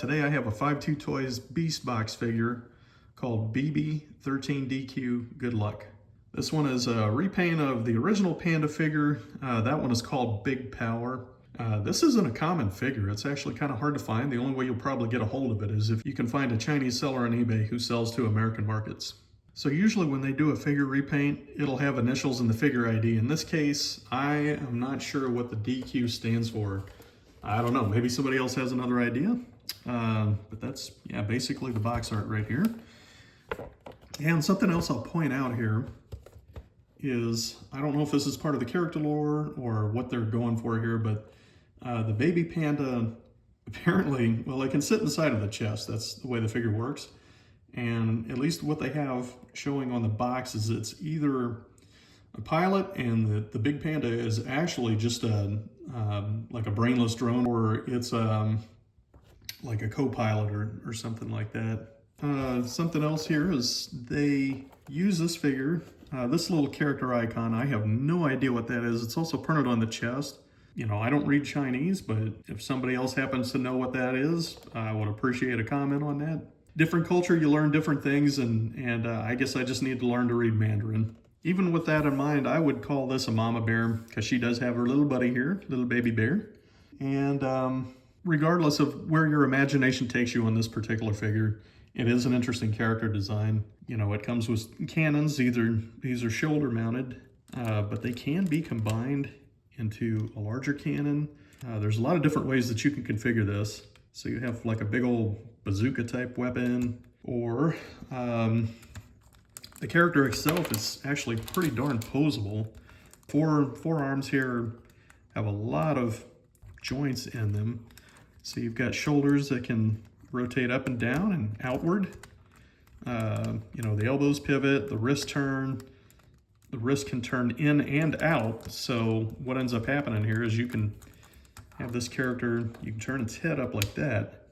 Today I have a 5.2 Toys Beastbox figure called BB-13DQ Goodluck. This one is a repaint of the original Panda figure. That one is called Big Power. This isn't a common figure. It's actually kind of hard to find. The only way you'll probably get a hold of it is if you can find a Chinese seller on eBay who sells to American markets. So usually when they do a figure repaint, it'll have initials in the figure ID. In this case, I am not sure what the DQ stands for. I don't know, maybe somebody else has another idea. But that's, yeah, basically the box art right here. And something else I'll point out here is, I don't know if this is part of the character lore or what they're going for here, but the baby panda apparently, well, they can sit inside of the chest. That's the way the figure works. And at least what they have showing on the box is it's either a pilot and the big panda is actually just like a brainless drone, or it's like a co-pilot or something like that. Something else here is they use this figure, this little character icon. I have no idea what that is. It's also printed on the chest. You know, I don't read Chinese, but if somebody else happens to know what that is, I would appreciate a comment on that. Different culture, you learn different things, and I guess I just need to learn to read Mandarin. Even with that in mind, I would call this a mama bear because she does have her little buddy here, little baby bear. And regardless of where your imagination takes you on this particular figure, it is an interesting character design. You know, it comes with cannons. These are shoulder mounted, but they can be combined into a larger cannon. There's a lot of different ways that you can configure this. So you have like a big old bazooka type weapon, or the character itself is actually pretty darn posable. Four arms here have a lot of joints in them. So you've got shoulders that can rotate up and down and outward. You know, the elbows pivot, the wrist turn. The wrist can turn in and out. So what ends up happening here is you can have this character, you can turn its head up like that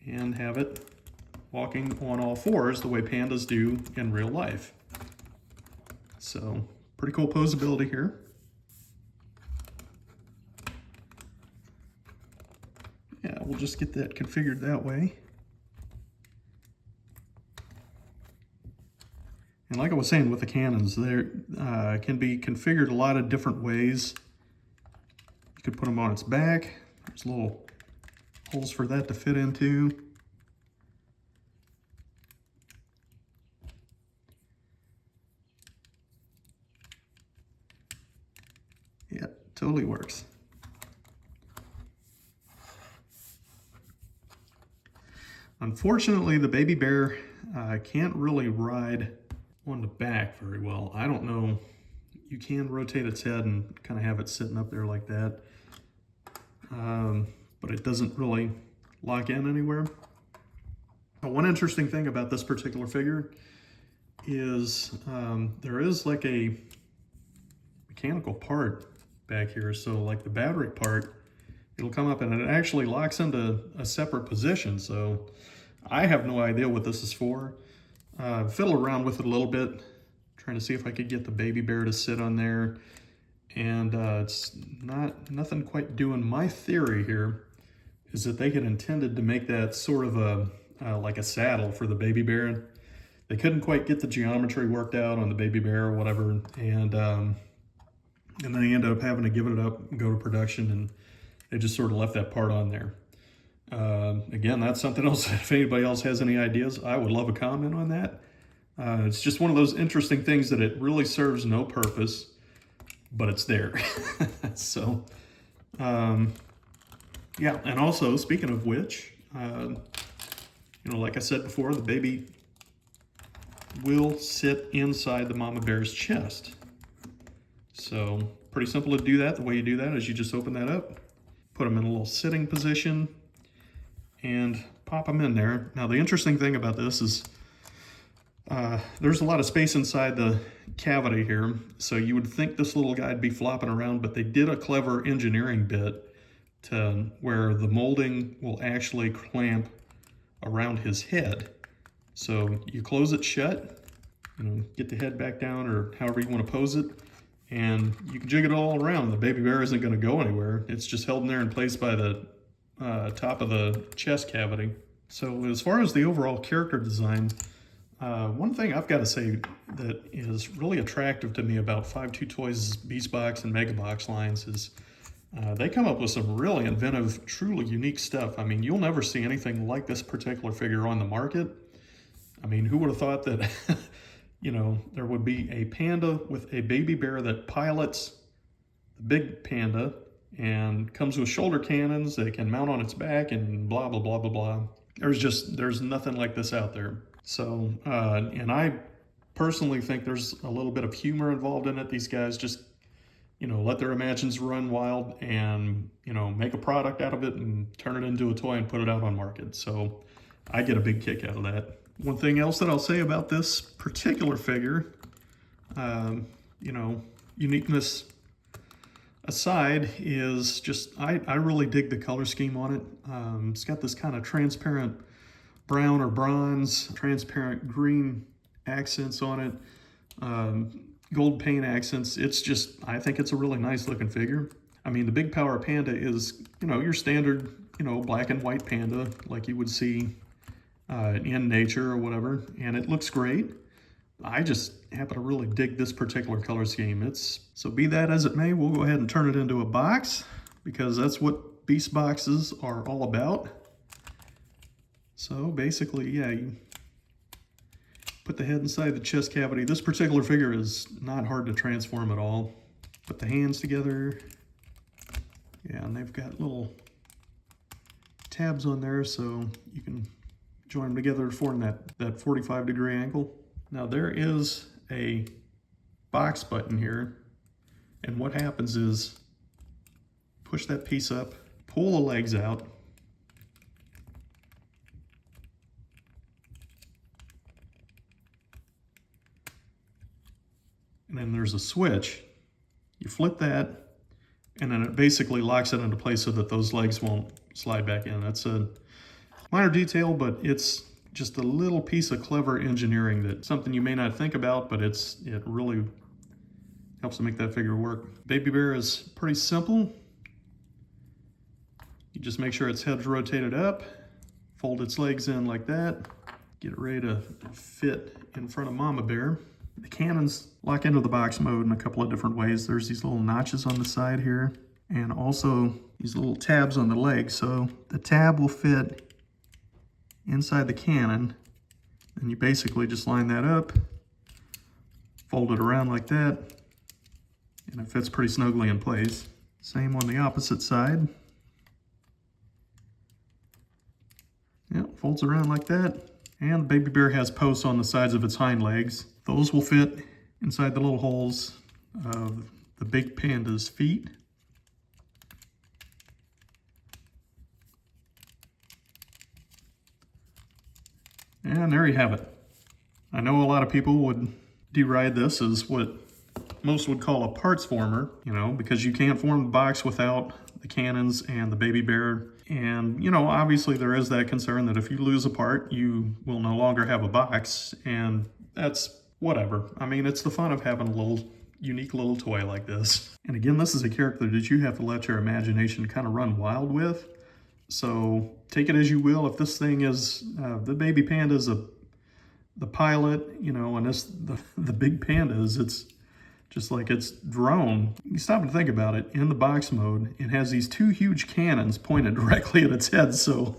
and have it walking on all fours the way pandas do in real life. So pretty cool posability here. Yeah, we'll just get that configured that way. And like I was saying with the cannons, they can be configured a lot of different ways. You could put them on its back. There's little holes for that to fit into. Yeah, totally works. Unfortunately, the baby bear can't really ride on the back very well. I don't know. You can rotate its head and kind of have it sitting up there like that. But it doesn't really lock in anywhere. One interesting thing about this particular figure is there is like a mechanical part back here. So like the battery part, it'll come up and it actually locks into a separate position. So I have no idea what this is for. Fiddle around with it a little bit, trying to see if I could get the baby bear to sit on there. And it's nothing quite doing. My theory here is that they had intended to make that sort of a like a saddle for the baby bear. They couldn't quite get the geometry worked out on the baby bear or whatever, and then they ended up having to give it up and go to production, and they just sort of left that part on there. Again, that's something else. If anybody else has any ideas, I would love a comment on that. It's just one of those interesting things that it really serves no purpose, but it's there. So, yeah, and also, speaking of which, you know, like I said before, the baby will sit inside the mama bear's chest. So, pretty simple to do that. The way you do that is you just open that up, put them in a little sitting position, and pop them in there. Now, the interesting thing about this is there's a lot of space inside the cavity here, so you would think this little guy'd be flopping around, but they did a clever engineering bit to where the molding will actually clamp around his head. So you close it shut, you know, get the head back down or however you want to pose it, and you can jig it all around. The baby bear isn't going to go anywhere. It's just held in there in place by the top of the chest cavity. So as far as the overall character design, one thing I've got to say that is really attractive to me about 5.2 Toys' Beastbox and Megabox lines is they come up with some really inventive, truly unique stuff. I mean, you'll never see anything like this particular figure on the market. I mean, who would have thought that, you know, there would be a panda with a baby bear that pilots the big panda and comes with shoulder cannons that can mount on its back and blah, blah, blah, blah, blah. There's nothing like this out there. So, and I personally think there's a little bit of humor involved in it. These guys just, you know, let their imaginations run wild and, you know, make a product out of it and turn it into a toy and put it out on market. So I get a big kick out of that. One thing else that I'll say about this particular figure, you know, uniqueness aside, is just, I really dig the color scheme on it. It's got this kind of transparent brown or bronze, transparent green accents on it, gold paint accents. It's just, I think it's a really nice looking figure. I mean, the Big Power Panda is, you know, your standard, you know, black and white panda like you would see in nature or whatever, and it looks great. I just happen to really dig this particular color scheme. So be that as it may, we'll go ahead and turn it into a box because that's what Beastboxes are all about. So basically, yeah, you put the head inside the chest cavity. This particular figure is not hard to transform at all. Put the hands together. Yeah, and they've got little tabs on there so you can join them together to form that 45-degree angle. Now there is a box button here, and what happens is push that piece up, pull the legs out, and then there's a switch. You flip that, and then it basically locks it into place so that those legs won't slide back in. That's a minor detail, but it's just a little piece of clever engineering that something you may not think about, but it really helps to make that figure work. Baby Bear is pretty simple. You just make sure its head's rotated up, fold its legs in like that, get it ready to fit in front of Mama Bear. The cannons lock into the box mode in a couple of different ways. There's these little notches on the side here, and also these little tabs on the legs. So the tab will fit inside the cannon, and you basically just line that up, fold it around like that, and it fits pretty snugly in place. Same on the opposite side. Yep, folds around like that. And the Baby Bear has posts on the sides of its hind legs. Those will fit inside the little holes of the big panda's feet. And there you have it. I know a lot of people would deride this as what most would call a parts former, you know, because you can't form the box without the cannons and the Baby Bear. And, you know, obviously there is that concern that if you lose a part, you will no longer have a box, and that's whatever. I mean, it's the fun of having a little unique little toy like this. And again, this is a character that you have to let your imagination kind of run wild with. So take it as you will. If this thing is, the baby panda is the pilot, you know, and the big panda is, it's just like its drone. You stop and think about it. In the box mode, it has these two huge cannons pointed directly at its head. So,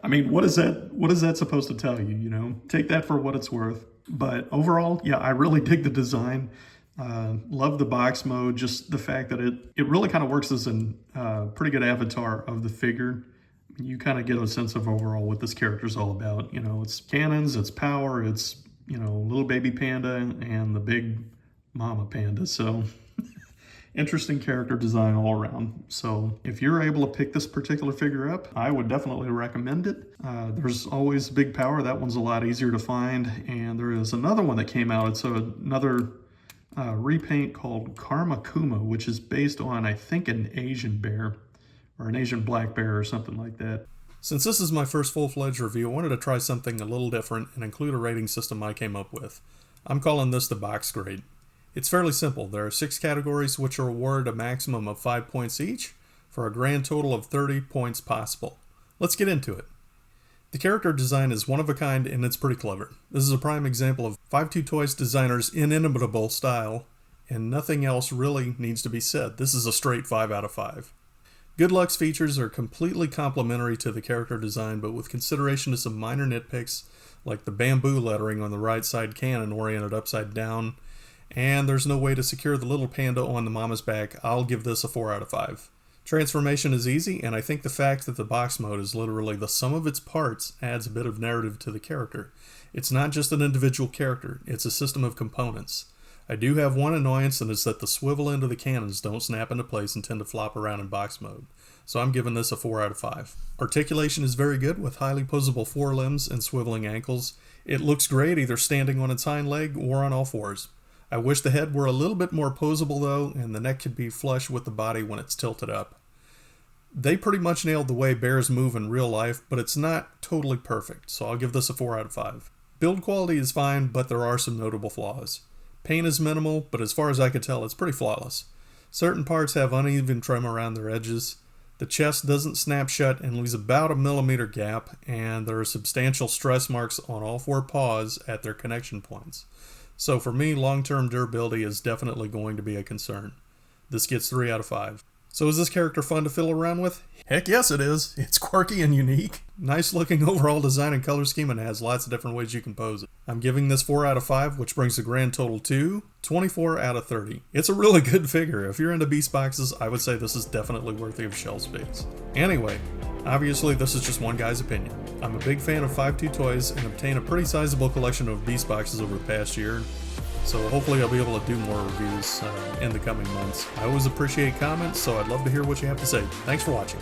I mean, what is that supposed to tell you, you know? Take that for what it's worth. But overall, yeah, I really dig the design. Love the box mode, just the fact that it really kind of works as a pretty good avatar of the figure. You kind of get a sense of overall what this character is all about. You know, it's cannons, it's power, it's, you know, little baby panda and the big mama panda. So interesting character design all around. So if you're able to pick this particular figure up, I would definitely recommend it. There's always Big Power. That one's a lot easier to find. And there is another one that came out. It's another repaint called Karma Kuma, which is based on, I think, an Asian bear or an Asian black bear or something like that. Since this is my first full-fledged review, I wanted to try something a little different and include a rating system I came up with. I'm calling this the box grade. It's fairly simple. There are 6 categories which are awarded a maximum of 5 points each. for a grand total of 30 points possible. Let's get into it. The character design is one of a kind and it's pretty clever. This is a prime example of 5-2 Toys designer's inimitable style, and nothing else really needs to be said. This is a straight 5 out of 5. Goodluck's features are completely complementary to the character design, but with consideration to some minor nitpicks, like the bamboo lettering on the right side cannon oriented upside down, and there's no way to secure the little panda on the mama's back, I'll give this a 4 out of 5. Transformation is easy, and I think the fact that the box mode is literally the sum of its parts adds a bit of narrative to the character. It's not just an individual character, it's a system of components. I do have one annoyance, and it's that the swivel end of the cannons don't snap into place and tend to flop around in box mode. So I'm giving this a 4 out of 5. Articulation is very good with highly posable forelimbs and swiveling ankles. It looks great either standing on its hind leg or on all fours. I wish the head were a little bit more posable though, and the neck could be flush with the body when it's tilted up. They pretty much nailed the way bears move in real life, but it's not totally perfect, so I'll give this a 4 out of 5. Build quality is fine, but there are some notable flaws. Paint is minimal, but as far as I could tell, it's pretty flawless. Certain parts have uneven trim around their edges. The chest doesn't snap shut and leaves about a millimeter gap, and there are substantial stress marks on all 4 paws at their connection points. So for me, long-term durability is definitely going to be a concern. This gets 3 out of 5. So is this character fun to fiddle around with? Heck yes it is. It's quirky and unique. Nice looking overall design and color scheme, and it has lots of different ways you can pose it. I'm giving this 4 out of 5, which brings the grand total to 24 out of 30. It's a really good figure. If you're into Beastboxes, I would say this is definitely worthy of shelf space. Anyway, obviously this is just one guy's opinion. I'm a big fan of 5-2 Toys and obtained a pretty sizable collection of Beastboxes over the past year. So hopefully I'll be able to do more reviews in the coming months. I always appreciate comments, so I'd love to hear what you have to say. Thanks for watching.